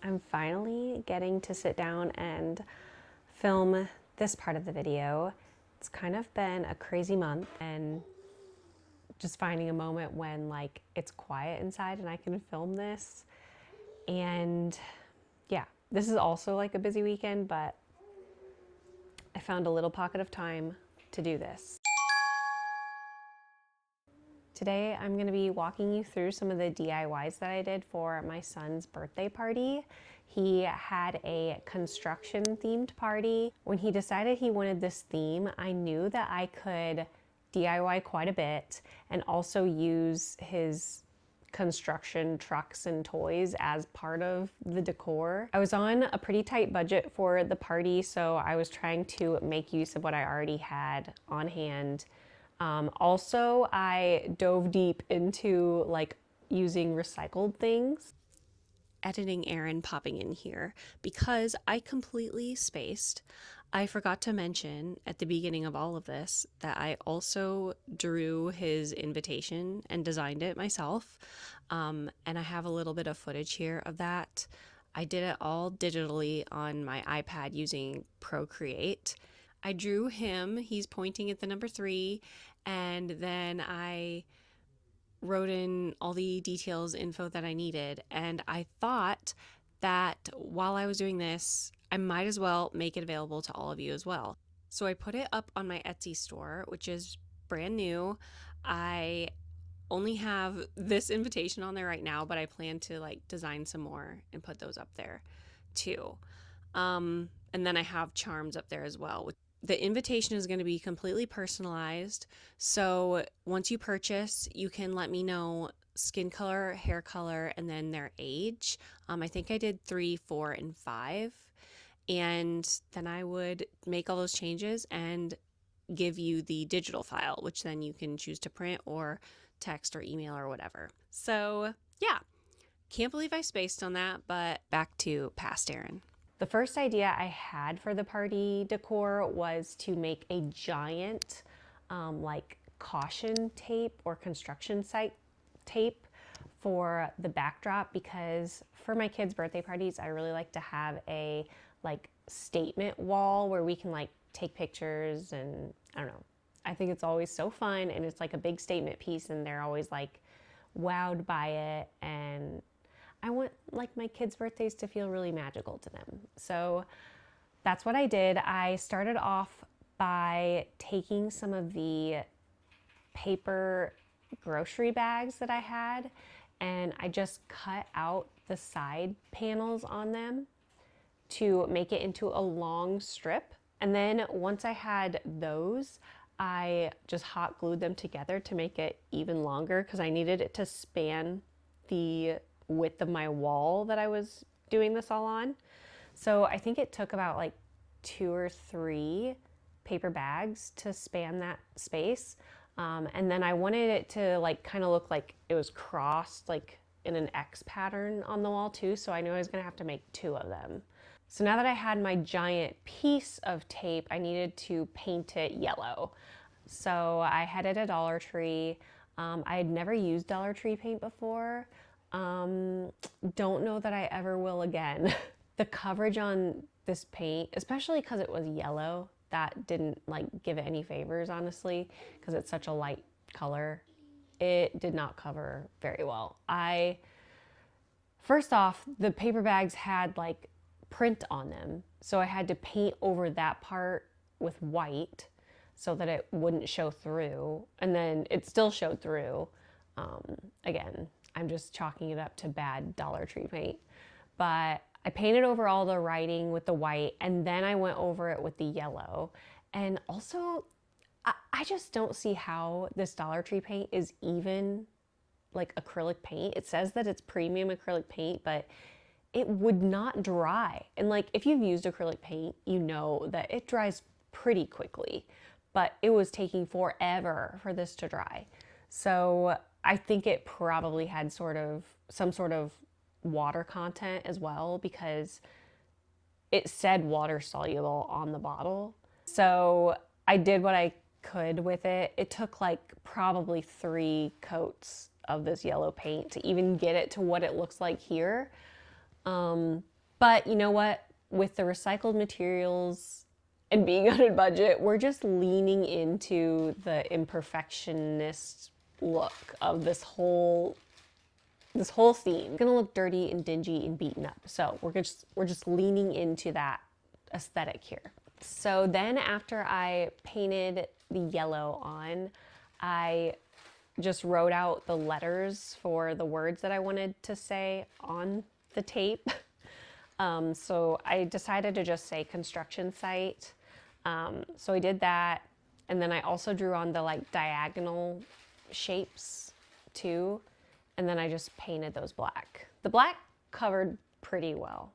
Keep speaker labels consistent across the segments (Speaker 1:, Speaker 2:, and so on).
Speaker 1: I'm finally getting to sit down and film this part of the video. It's kind of been a crazy month, and just finding a moment when like it's quiet inside and I can film this. And yeah, this is also like a busy weekend, but I found a little pocket of time to do this. Today, I'm going to be walking you through some of the DIYs that I did for my son's birthday party. He had a construction themed party. When he decided he wanted this theme, I knew that I could DIY quite a bit and also use his construction trucks and toys as part of the decor. I was on a pretty tight budget for the party, so I was trying to make use of what I already had on hand. Also, I dove deep into like using recycled things. Editing Aaron popping in here because I completely spaced. I forgot to mention at the beginning of all of this that I also drew his invitation and designed it myself. And I have a little bit of footage here of that. I did it all digitally on my iPad using Procreate. I drew him, he's pointing at the number 3, and then I wrote in all the details, info that I needed. And I thought that while I was doing this, I might as well make it available to all of you as well. So I put it up on my Etsy store, which is brand new. I only have this invitation on there right now, but I plan to like design some more and put those up there too. And then I have charms up there as well. The invitation is going to be completely personalized. So once you purchase, you can let me know skin color, hair color, and then their age. I think I did 3, 4, and 5. And then I would make all those changes and give you the digital file, which then you can choose to print or text or email or whatever. So yeah, can't believe I spaced on that, but back to past Aaron. The first idea I had for the party decor was to make a giant like caution tape or construction site tape for the backdrop, because for my kids' birthday parties, I really like to have a like statement wall where we can like take pictures, and I don't know. I think it's always so fun, and it's like a big statement piece, and they're always like wowed by it, and I want like my kids' birthdays to feel really magical to them. So that's what I did. I started off by taking some of the paper grocery bags that I had, and I just cut out the side panels on them to make it into a long strip. And then once I had those, I just hot glued them together to make it even longer because I needed it to span the width of my wall that I was doing this all on. So I think it took about like 2 or 3 paper bags to span that space. And then I wanted it to like kind of look like it was crossed like in an X pattern on the wall too. So I knew I was gonna have to make 2 of them. So now that I had my giant piece of tape, I needed to paint it yellow. So I had it at Dollar Tree. I had never used Dollar Tree paint before. Don't know that I ever will again. The coverage on this paint, especially because it was yellow, that didn't like give it any favors, honestly, because it's such a light color. It did not cover very well. First off, the paper bags had like print on them, so I had to paint over that part with white so that it wouldn't show through, and then it still showed through. Again, I'm just chalking it up to bad Dollar Tree paint. But I painted over all the writing with the white, and then I went over it with the yellow. And also, I just don't see how this Dollar Tree paint is even like acrylic paint. It says that it's premium acrylic paint, but it would not dry. And like, if you've used acrylic paint, you know that it dries pretty quickly, but it was taking forever for this to dry. So I think it probably had some sort of water content as well, because it said water soluble on the bottle. So I did what I could with it. It took like probably 3 coats of this yellow paint to even get it to what it looks like here. But you know what? With the recycled materials and being on a budget, we're just leaning into the imperfectionist look of this whole theme. It's gonna look dirty and dingy and beaten up. So we're just leaning into that aesthetic here. So then after I painted the yellow on, I just wrote out the letters for the words that I wanted to say on the tape. So I decided to just say construction site. So I did that. And then I also drew on the like diagonal shapes too. And then I just painted those black. The black covered pretty well.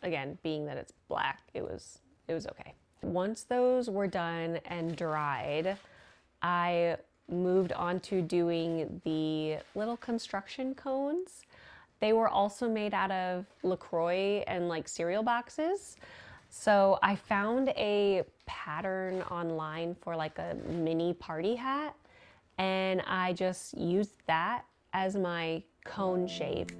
Speaker 1: Again, being that it's black, it was okay. Once those were done and dried, I moved on to doing the little construction cones. They were also made out of LaCroix and like cereal boxes. So I found a pattern online for like a mini party hat, and I just used that as my cone shape.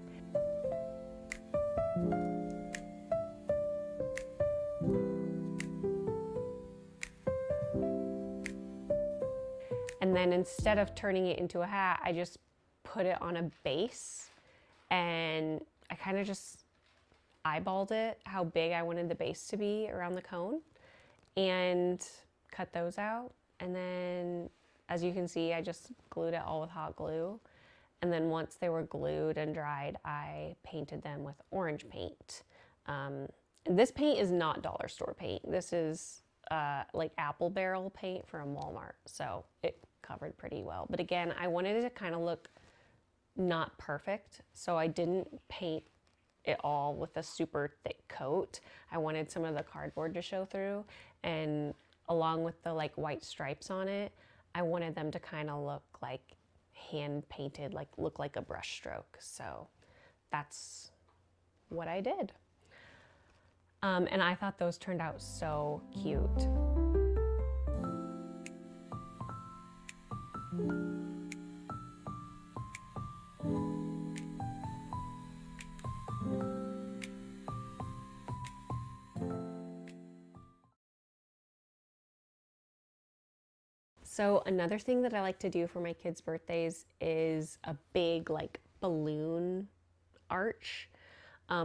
Speaker 1: And then instead of turning it into a hat, I just put it on a base, and I kind of just eyeballed it, how big I wanted the base to be around the cone, and cut those out. And then, as you can see, I just glued it all with hot glue. And then once they were glued and dried, I painted them with orange paint. This paint is not dollar store paint. This is like apple barrel paint from Walmart. So it covered pretty well. But again, I wanted it to kind of look not perfect. So I didn't paint it all with a super thick coat. I wanted some of the cardboard to show through. And along with the like white stripes on it, I wanted them to kind of look like hand painted, like look like a brush stroke. So that's what I did. And I thought those turned out so cute. So another thing that I like to do for my kids' birthdays is a big like balloon arch.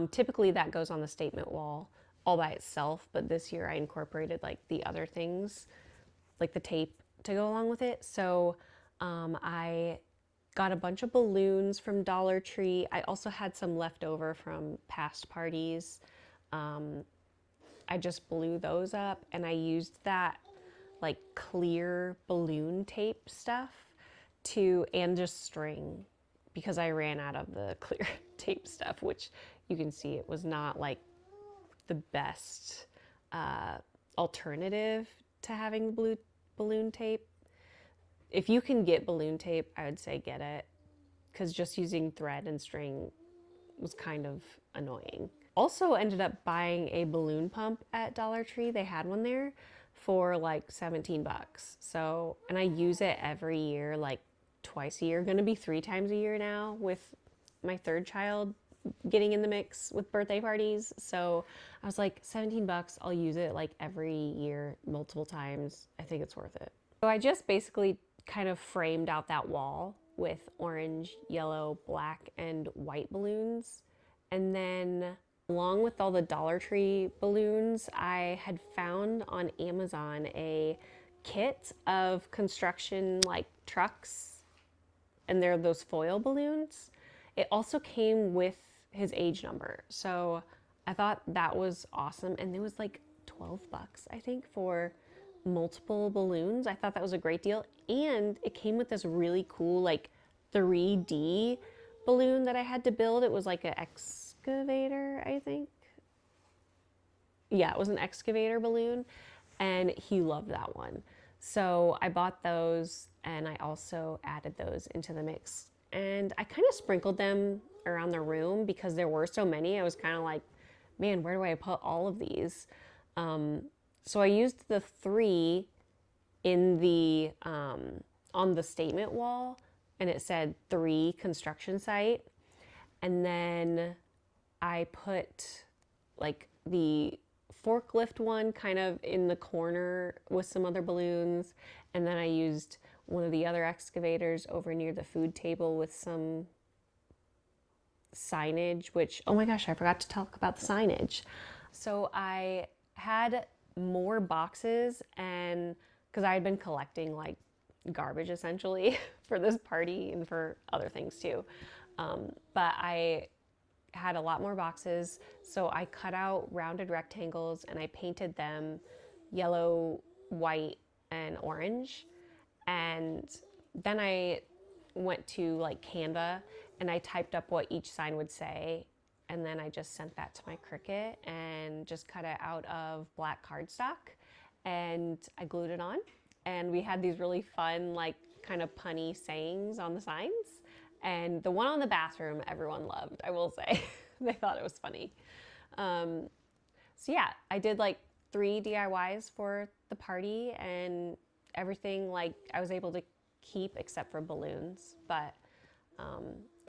Speaker 1: Typically that goes on the statement wall all by itself, but this year I incorporated like the other things, like the tape to go along with it. So I got a bunch of balloons from Dollar Tree. I also had some left over from past parties. I just blew those up, and I used that like clear balloon tape stuff and just string, because I ran out of the clear tape stuff, which you can see it was not like the best alternative to having blue balloon tape. If you can get balloon tape, I would say get it, because just using thread and string was kind of annoying. Also ended up buying a balloon pump at Dollar Tree. They had one there for like 17 bucks. So, and I use it every year, like twice a year, gonna be 3 times a year now with my third child getting in the mix with birthday parties. So I was like, 17 bucks, I'll use it like every year, multiple times. I think it's worth it. So I just basically kind of framed out that wall with orange, yellow, black, and white balloons. And then along with all the Dollar Tree balloons, I had found on Amazon a kit of construction like trucks, and they're those foil balloons. It also came with his age number. So I thought that was awesome. And it was like 12 bucks, I think, for multiple balloons. I thought that was a great deal. And it came with this really cool like 3D balloon that I had to build. It was like an excavator, I think. Yeah, it was an excavator balloon, and he loved that one. So I bought those, and I also added those into the mix. And I kind of sprinkled them around the room because there were so many. I was kind of like, man, where do I put all of these? So I used the 3 in the on the statement wall, and it said 3 construction site. And then I put like the forklift one kind of in the corner with some other balloons. And then I used one of the other excavators over near the food table with some signage, which, oh my gosh, I forgot to talk about the signage. So I had more boxes, and because I had been collecting like garbage essentially for this party and for other things too. But I had a lot more boxes, so I cut out rounded rectangles and I painted them yellow, white, and orange. And then I went to like Canva and I typed up what each sign would say. And then I just sent that to my Cricut and just cut it out of black cardstock and I glued it on. And we had these really fun, like kind of punny sayings on the signs. And the one on the bathroom, everyone loved, I will say. They thought it was funny. So yeah, I did like 3 DIYs for the party, and everything like I was able to keep except for balloons. But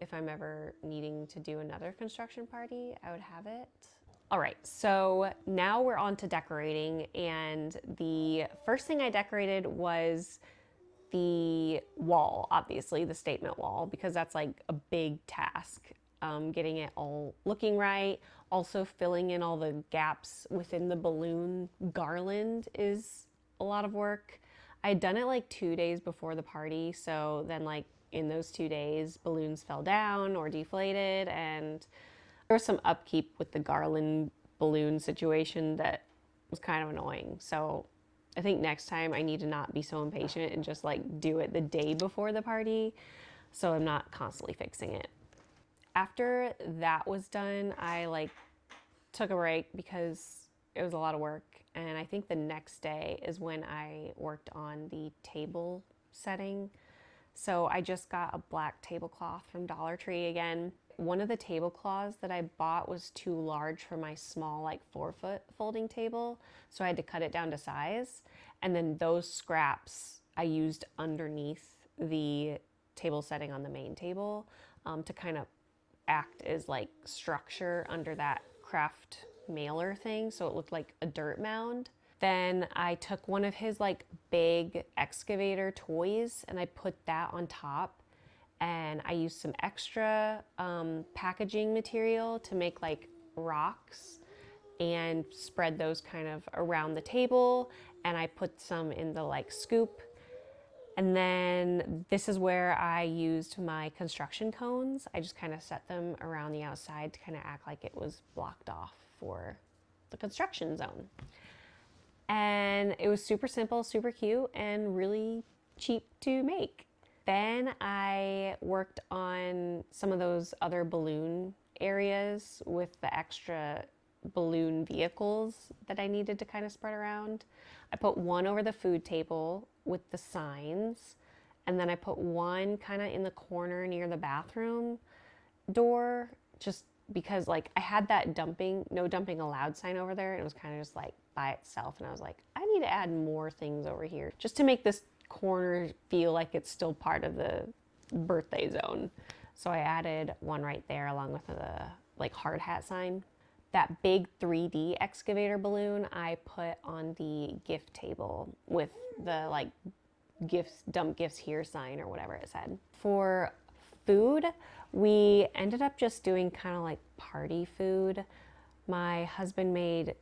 Speaker 1: if I'm ever needing to do another construction party, I would have it. All right, so now we're on to decorating, and the first thing I decorated was the wall, obviously the statement wall, because that's like a big task. Getting it all looking right, also filling in all the gaps within the balloon garland is a lot of work. I had done it like 2 days before the party, so then like in those 2 days, balloons fell down or deflated, and there was some upkeep with the garland balloon situation that was kind of annoying. So I think next time I need to not be so impatient and just like do it the day before the party so I'm not constantly fixing it. After that was done, I like took a break because it was a lot of work. And I think the next day is when I worked on the table setting. So I just got a black tablecloth from Dollar Tree again. One of the tablecloths that I bought was too large for my small like 4-foot folding table. So I had to cut it down to size. And then those scraps I used underneath the table setting on the main table to kind of act as like structure under that craft mailer thing, so it looked like a dirt mound. Then I took one of his like big excavator toys and I put that on top, and I used some extra packaging material to make like rocks and spread those kind of around the table, and I put some in the like scoop. And then this is where I used my construction cones. I just kind of set them around the outside to kind of act like it was blocked off for the construction zone. And it was super simple, super cute, and really cheap to make. Then I worked on some of those other balloon areas with the extra balloon vehicles that I needed to kind of spread around. I put one over the food table with the signs, and then I put one kind of in the corner near the bathroom door, just because like I had that no dumping allowed sign over there, and it was kind of just like by itself, and I was like, I need to add more things over here just to make this corner feel like it's still part of the birthday zone. So I added one right there along with the like hard hat sign. That big 3D excavator balloon I put on the gift table with the like gifts, dump gifts here sign or whatever it said. For food, we ended up just doing kind of like party food. My husband made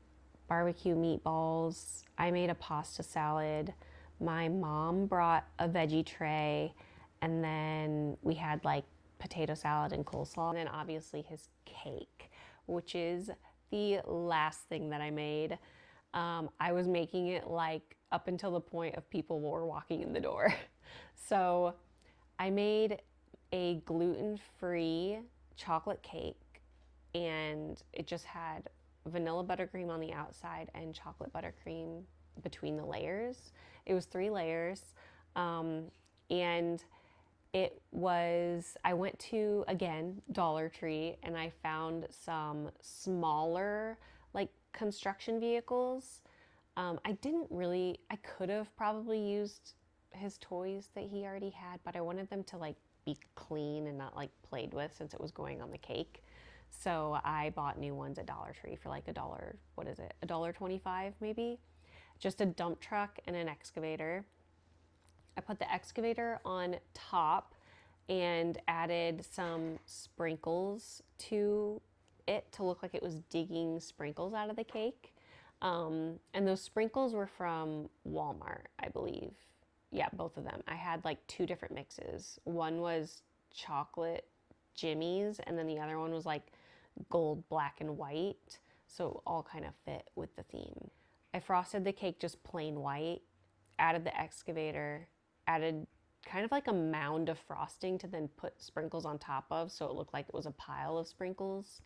Speaker 1: barbecue meatballs. I made a pasta salad. My mom brought a veggie tray, and then we had like potato salad and coleslaw, and then obviously his cake, which is the last thing that I made. I was making it like up until the point of people were walking in the door. So I made a gluten-free chocolate cake, and it just had vanilla buttercream on the outside and chocolate buttercream between the layers. It was 3 layers, and it was, I went to, again, Dollar Tree, and I found some smaller, like, construction vehicles. I could have probably used his toys that he already had, but I wanted them to, like, be clean and not, like, played with since it was going on the cake. So I bought new ones at Dollar Tree for like a dollar, what is it, $1.25 maybe? Just a dump truck and an excavator. I put the excavator on top and added some sprinkles to it to look like it was digging sprinkles out of the cake. And those sprinkles were from Walmart, I believe. Yeah, both of them. I had like two different mixes. One was chocolate jimmies, and then the other one was like gold, black, and white. So all kind of fit with the theme. I frosted the cake just plain white, added the excavator, added kind of like a mound of frosting to then put sprinkles on top of, so it looked like it was a pile of sprinkles.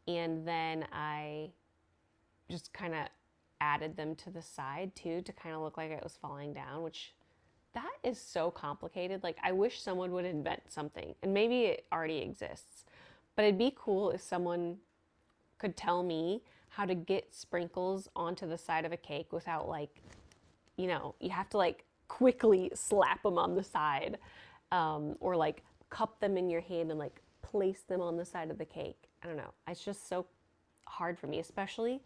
Speaker 1: And then I just kind of added them to the side too to kind of look like it was falling down, which that is so complicated. Like, I wish someone would invent something, and maybe it already exists, but it'd be cool if someone could tell me how to get sprinkles onto the side of a cake without, like, you know, you have to like quickly slap them on the side, or like cup them in your hand and like place them on the side of the cake. I don't know. It's just so hard for me, especially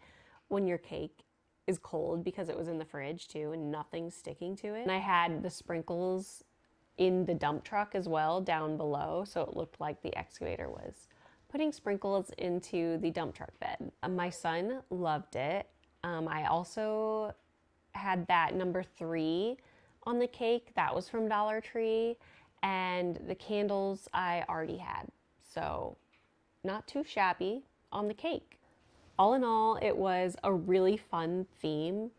Speaker 1: when your cake is cold because it was in the fridge too and nothing's sticking to it. And I had the sprinkles in the dump truck as well down below, so it looked like the excavator was putting sprinkles into the dump truck bed. My son loved it. I also had that number 3 on the cake. That was from Dollar Tree. And the candles I already had. So not too shabby on the cake. All in all, it was a really fun theme.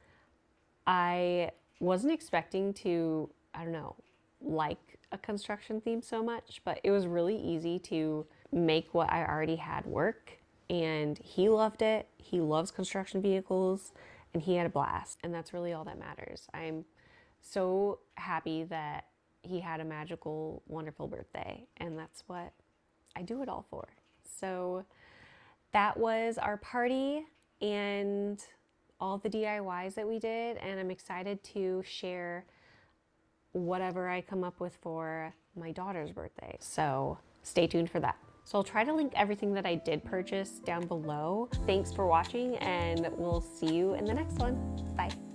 Speaker 1: I wasn't expecting to, I don't know, like a construction theme so much, but it was really easy to make what I already had work. And he loved it. He loves construction vehicles, and he had a blast. And that's really all that matters. I'm so happy that he had a magical, wonderful birthday, and that's what I do it all for. So that was our party and all the DIYs that we did, and I'm excited to share whatever I come up with for my daughter's birthday. So stay tuned for that. So I'll try to link everything that I did purchase down below. Thanks for watching, and we'll see you in the next one. Bye.